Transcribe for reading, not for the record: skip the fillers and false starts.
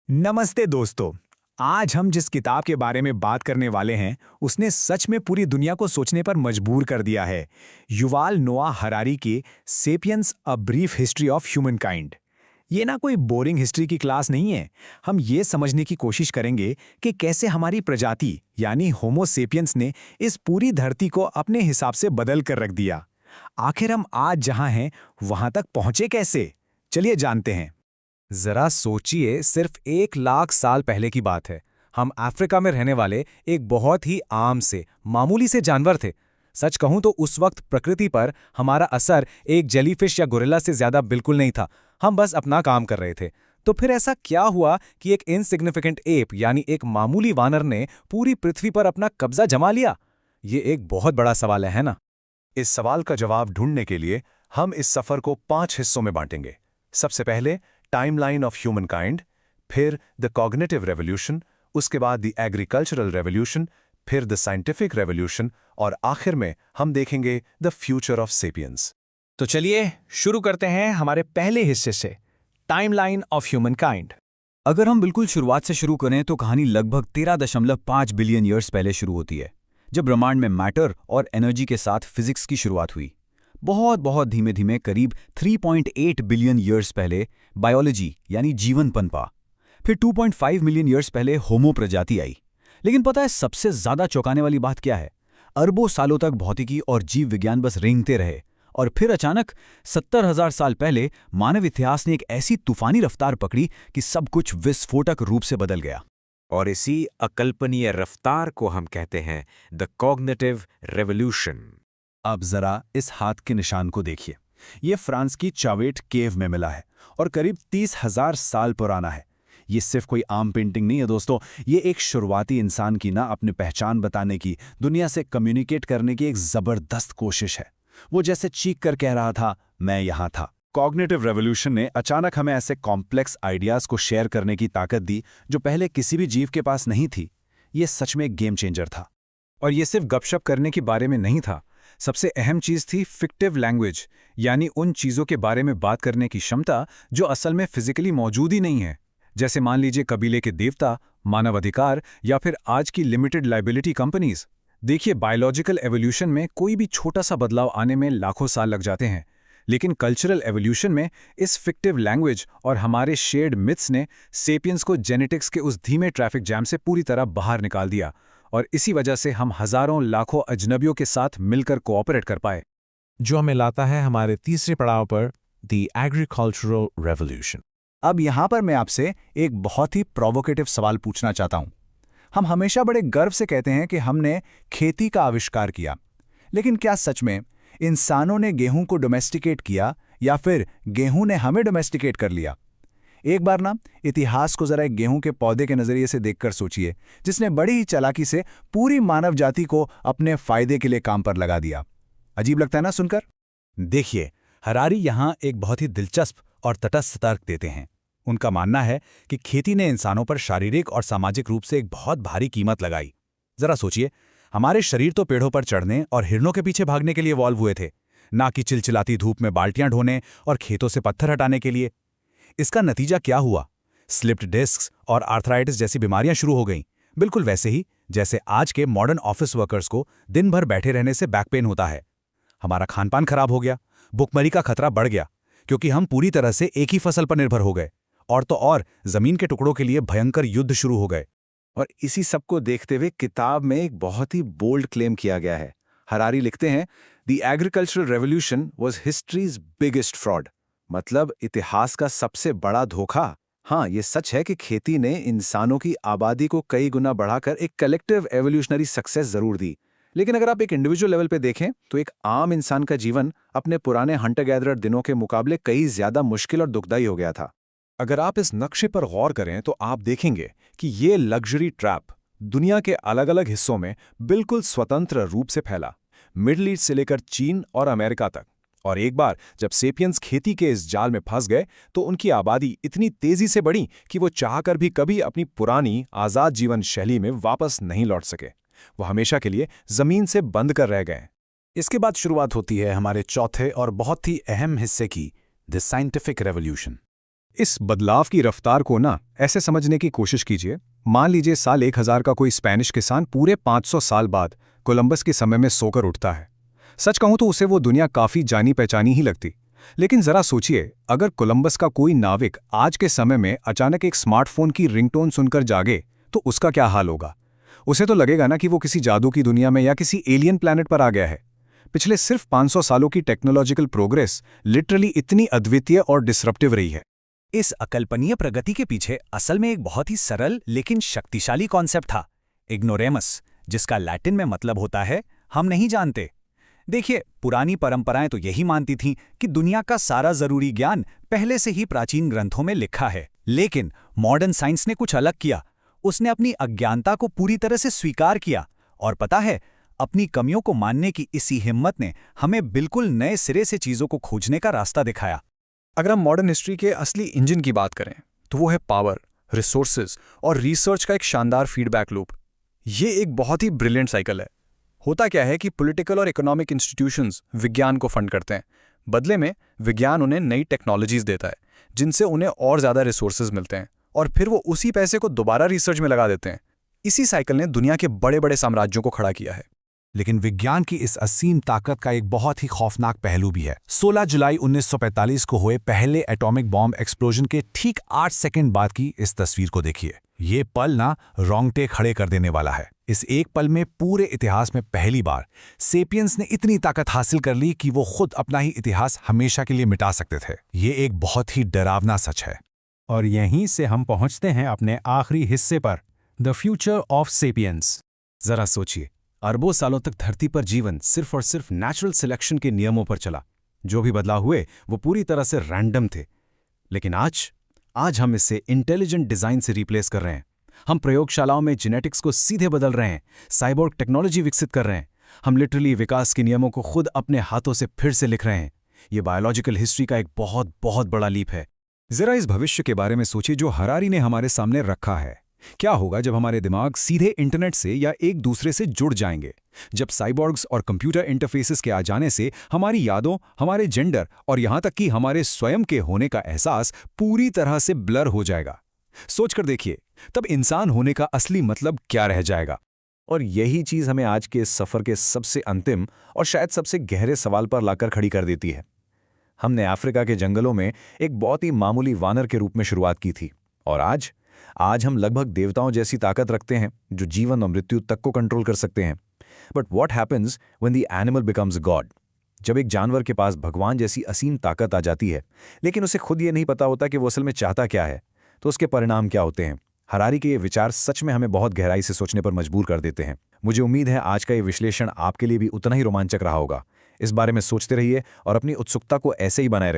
नमस्ते दोस्तों। आज हम जिस किताब के बारे में बात करने वाले हैं उसने सच में पूरी दुनिया को सोचने पर मजबूर कर दिया है। युवाल नोआ हरारी की Sapiens a brief history of humankind. ये ना कोई बोरिंग हिस्ट्री की क्लास नहीं है। हम ये समझने की कोशिश करेंगे कि कैसे हमारी प्रजाति यानी होमो सेपियंस ने इस पूरी धरती को अपने हिसाब से बदल कर रख दिया। आखिर हम आज जहां हैं वहां तक पहुंचे कैसे? चलिए जानते हैं। जरा सोचिए, सिर्फ 1 लाख साल पहले की बात है। हम अफ्रीका में रहने वाले एक बहुत ही आम से मामूली से जानवर थे। सच कहूं तो उस वक्त प्रकृति पर हमारा असर एक जेलीफिश या गोरिल्ला से ज्यादा बिल्कुल नहीं था। हम बस अपना काम कर रहे थे। तो फिर ऐसा क्या हुआ कि एक इनसिग्निफिकेंट एप यानी एक मामूली वानर ने पूरी पृथ्वी पर अपना कब्जा जमा लिया? ये एक बहुत बड़ा सवाल है ना? इस सवाल का जवाब ढूंढने के लिए हम इस सफर को 5 हिस्सों में बांटेंगे। सबसे पहले टाइमलाइन ऑफ ह्यूमनकाइंड, फिर द कॉग्निटिव रेवोल्यूशन, उसके बाद द एग्रीकल्चरल रेवोल्यूशन, फिर द साइंटिफिक रेवोल्यूशन और आखिर में हम देखेंगे द फ्यूचर ऑफ सेपियंस। तो चलिए शुरू करते हैं हमारे पहले हिस्से से, टाइमलाइन ऑफ ह्यूमनकाइंड। अगर हम बिल्कुल शुरुआत से शुरू करें तो कहानी लगभग 13.5 बिलियन ईयर्स पहले शुरू होती है, जब ब्रह्मांड में मैटर और एनर्जी के साथ फिजिक्स की शुरुआत हुई। बहुत बहुत धीमे धीमे करीब 3.8 बिलियन ईयर्स पहले बायोलॉजी यानी जीवन पनपा। फिर 2.5 मिलियन ईयर्स पहले होमो प्रजाति आई। लेकिन पता है सबसे ज्यादा चौंकाने वाली बात क्या है? अरबों सालों तक भौतिकी और जीव विज्ञान बस रेंगते रहे, और फिर अचानक 70,000 साल पहले मानव इतिहास ने एक ऐसी तूफानी रफ्तार पकड़ी कि सब कुछ विस्फोटक रूप से बदल गया। और इसी अकल्पनीय रफ्तार को हम कहते हैं द कॉग्निटिव रेवोल्यूशन। अब जरा इस हाथ के निशान को देखिए। ये फ्रांस की चावेट केव में मिला है और करीब 30,000 साल पुराना है। ये सिर्फ कोई आम पेंटिंग नहीं है दोस्तों, ये एक शुरुआती इंसान की ना अपनी पहचान बताने की, दुनिया से कम्युनिकेट करने की एक जबरदस्त कोशिश है। वो जैसे चीख कर कह रहा था, मैं यहां था। कॉग्निटिव रेवोल्यूशन ने अचानक हमें ऐसे कॉम्प्लेक्स आइडियाज को शेयर करने की ताकत दी जो पहले किसी भी जीव के पास नहीं थी। ये सच में एक गेम चेंजर था। और ये सिर्फ गपशप करने के बारे में नहीं था। सबसे अहम चीज थी फिक्टिव लैंग्वेज, यानी उन चीजों के बारे में बात करने की क्षमता जो असल में फिजिकली मौजूद ही नहीं है। जैसे मान लीजिए कबीले के देवता, मानव अधिकार या फिर आज की लिमिटेड लाइबिलिटी कंपनीज। देखिए, बायोलॉजिकल एवोल्यूशन में कोई भी छोटा सा बदलाव आने में लाखों साल लग जाते हैं, लेकिन कल्चरल एवोल्यूशन में इस फिक्टिव लैंग्वेज और हमारे शेयर्ड मिथ्स ने सेपियंस को जेनेटिक्स के उस धीमे ट्रैफिक जैम से पूरी तरह बाहर निकाल दिया। और इसी वजह से हम हजारों लाखों अजनबियों के साथ मिलकर कोऑपरेट कर पाए। जो हमें लाता है हमारे तीसरे पड़ाव पर, द एग्रीकल्चरल रेवोल्यूशन। अब यहां पर मैं आपसे एक बहुत ही प्रोवोकेटिव सवाल पूछना चाहता हूं। हम हमेशा बड़े गर्व से कहते हैं कि हमने खेती का आविष्कार किया, लेकिन क्या सच में इंसानों ने गेहूं को डोमेस्टिकेट किया या फिर गेहूं ने हमें डोमेस्टिकेट कर लिया? एक बार ना इतिहास को जरा एक गेहूं के पौधे के नजरिए से देखकर सोचिए, जिसने बड़ी ही चालाकी से पूरी मानव जाति को अपने फायदे के लिए काम पर लगा दिया। अजीब लगता है ना सुनकर? देखिए, हरारी यहाँ एक बहुत ही दिलचस्प और तटस्थ तर्क देते हैं। उनका मानना है कि खेती ने इंसानों पर शारीरिक और सामाजिक रूप से एक बहुत भारी कीमत लगाई। जरा सोचिए, हमारे शरीर तो पेड़ों पर चढ़ने और हिरणों के पीछे भागने के लिए इवॉल्व हुए थे, ना कि चिलचिलाती धूप में बाल्टियां ढोने और खेतों से पत्थर हटाने के लिए। इसका नतीजा क्या हुआ? स्लिप्ड डिस्क्स और आर्थराइटिस जैसी बीमारियां शुरू हो गईं, बिल्कुल वैसे ही जैसे आज के मॉडर्न ऑफिस वर्कर्स को दिन भर बैठे रहने से बैक पेन होता है। हमारा खानपान खराब हो गया, भुखमरी का खतरा बढ़ गया, क्योंकि हम पूरी तरह से एक ही फसल पर निर्भर हो गए। और तो और जमीन के टुकड़ों के लिए भयंकर युद्ध शुरू हो गए। और इसी सब को देखते हुए किताब में एक बहुत ही बोल्ड क्लेम किया गया है। हरारी लिखते हैं, the agricultural revolution was histories biggest fraud. मतलब इतिहास का सबसे बड़ा धोखा। हाँ, ये सच है कि खेती ने इंसानों की आबादी को कई गुना बढ़ाकर एक कलेक्टिव एवोल्यूशनरी सक्सेस जरूर दी, लेकिन अगर आप एक इंडिविजुअल लेवल पे देखें तो एक आम इंसान का जीवन अपने पुराने हंटर गैदरर दिनों के मुकाबले कई ज्यादा मुश्किल और दुखदायी हो गया था। अगर आप इस नक्शे पर गौर करें तो आप देखेंगे कि ये लग्जरी ट्रैप दुनिया के अलग अलग हिस्सों में बिल्कुल स्वतंत्र रूप से फैला, मिडल ईस्ट से लेकर चीन और अमेरिका तक। और एक बार जब सेपियंस खेती के इस जाल में फंस गए तो उनकी आबादी इतनी तेजी से बढ़ी कि वो चाहकर भी कभी अपनी पुरानी आजाद जीवन शैली में वापस नहीं लौट सके। वो हमेशा के लिए जमीन से बंद कर रह गए। इसके बाद शुरुआत होती है हमारे चौथे और बहुत ही अहम हिस्से की, द साइंटिफिक रेवोल्यूशन। इस बदलाव की रफ्तार को ना ऐसे समझने की कोशिश कीजिए। मान लीजिए साल 1000 का कोई स्पेनिश किसान पूरे 500 साल बाद कोलंबस के समय में सोकर उठता है। सच कहूं तो उसे वो दुनिया काफी जानी पहचानी ही लगती। लेकिन जरा सोचिए, अगर कोलंबस का कोई नाविक आज के समय में अचानक एक स्मार्टफोन की रिंगटोन सुनकर जागे तो उसका क्या हाल होगा। उसे तो लगेगा ना कि वो किसी जादू की दुनिया में या किसी एलियन प्लैनेट पर आ गया है। पिछले सिर्फ 500 सालों की टेक्नोलॉजिकल प्रोग्रेस लिटरली इतनी अद्वितीय और डिसरप्टिव रही है। इस अकल्पनीय प्रगति के पीछे असल में एक बहुत ही सरल लेकिन शक्तिशाली कॉन्सेप्ट था, इग्नोरेमस, जिसका लैटिन में मतलब होता है हम नहीं जानते। देखिए, पुरानी परंपराएं तो यही मानती थीं कि दुनिया का सारा जरूरी ज्ञान पहले से ही प्राचीन ग्रंथों में लिखा है। लेकिन मॉडर्न साइंस ने कुछ अलग किया। उसने अपनी अज्ञानता को पूरी तरह से स्वीकार किया, और पता है, अपनी कमियों को मानने की इसी हिम्मत ने हमें बिल्कुल नए सिरे से चीजों को खोजने का रास्ता दिखाया। अगर हम मॉडर्न हिस्ट्री के असली इंजन की बात करें तो वो है पावर, रिसोर्सेज और रिसर्च का एक शानदार फीडबैक लूप। ये एक बहुत ही ब्रिलियंट साइकिल है। होता क्या है कि पॉलिटिकल और इकोनॉमिक इंस्टीट्यूशंस विज्ञान को फंड करते हैं। बदले में विज्ञान उन्हें नई टेक्नोलॉजीज देता है जिनसे उन्हें और ज़्यादा रिसोर्सेज मिलते हैं, और फिर वो उसी पैसे को दोबारा रिसर्च में लगा देते हैं। इसी साइकिल ने दुनिया के बड़े बड़े साम्राज्यों को खड़ा किया है। लेकिन विज्ञान की इस असीम ताकत का एक बहुत ही खौफनाक पहलू भी है। 16 जुलाई 1945 को हुए पहले एटॉमिक बॉम्ब एक्सप्लोजन के ठीक 8 सेकंड बाद की इस तस्वीर को देखिए। ये पल ना रोंगटे खड़े कर देने वाला है। इस एक पल में पूरे इतिहास में पहली बार सेपियंस ने इतनी ताकत हासिल कर ली कि वो खुद अपना ही इतिहास हमेशा के लिए मिटा सकते थे। ये एक बहुत ही डरावना सच है। और यहीं से हम पहुंचते हैं अपने आखिरी हिस्से पर, द फ्यूचर ऑफ सेपियंस। जरा सोचिए, अरबों सालों तक धरती पर जीवन सिर्फ और सिर्फ नेचुरल सिलेक्शन के नियमों पर चला। जो भी बदलाव हुए वो पूरी तरह से रैंडम थे। लेकिन आज हम इसे इंटेलिजेंट डिजाइन से रिप्लेस कर रहे हैं। हम प्रयोगशालाओं में जेनेटिक्स को सीधे बदल रहे हैं, साइबोर्ग टेक्नोलॉजी विकसित कर रहे हैं। हम लिटरली विकास के नियमों को खुद अपने हाथों से फिर से लिख रहे हैं। ये बायोलॉजिकल हिस्ट्री का एक बहुत बहुत बड़ा लीप है। जरा इस भविष्य के बारे में सोचिए जो हरारी ने हमारे सामने रखा है। क्या होगा जब हमारे दिमाग सीधे इंटरनेट से या एक दूसरे से जुड़ जाएंगे? जब साइबॉर्ग्स और कंप्यूटर इंटरफेसेस के आ जाने से हमारी यादों, हमारे जेंडर और यहां तक कि हमारे स्वयं के होने का एहसास पूरी तरह से ब्लर हो जाएगा। सोचकर देखिए, तब इंसान होने का असली मतलब क्या रह जाएगा? और यही चीज़ हमें आज के इस सफ़र के सबसे अंतिम और शायद सबसे गहरे सवाल पर लाकर खड़ी कर देती है। हमने अफ्रीका के जंगलों में एक बहुत ही मामूली वानर के रूप में शुरुआत की थी, और आज हम लगभग देवताओं जैसी ताकत रखते हैं जो जीवन और मृत्यु तक को कंट्रोल कर सकते हैं। But what happens when the animal becomes God? जब एक जानवर के पास भगवान जैसी असीम ताकत आ जाती है, लेकिन उसे खुद ये नहीं पता होता कि वो असल में चाहता क्या है, तो उसके परिणाम क्या होते हैं? हरारी के ये विचार सच में हमें बहुत गहराई से सोचने पर मजबूर कर देते हैं। मुझे उम्मीद है आज का ये विश्लेषण आपके लिए भी उतना ही रोमांचक रहा होगा। इस बारे में सोचते रहिए और अपनी उत्सुकता को ऐसे ही बनाए रखिए।